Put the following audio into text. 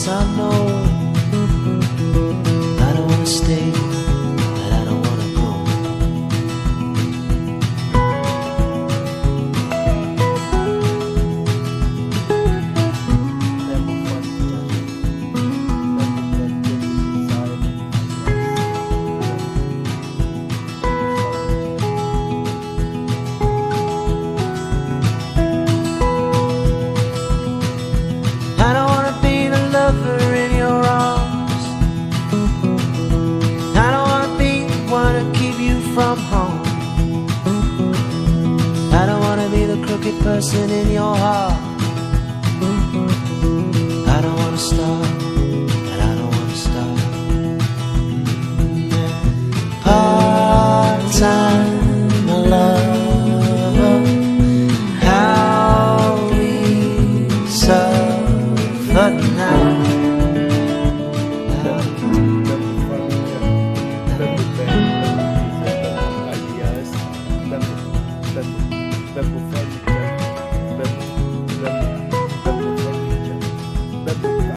yes I know I don't wanna stay and I don't wanna go. I don't wanna be the lover in your arms. I don't wanna be the one to keep you from home. I don't wanna be the crooked person in your heart. I don't wanna start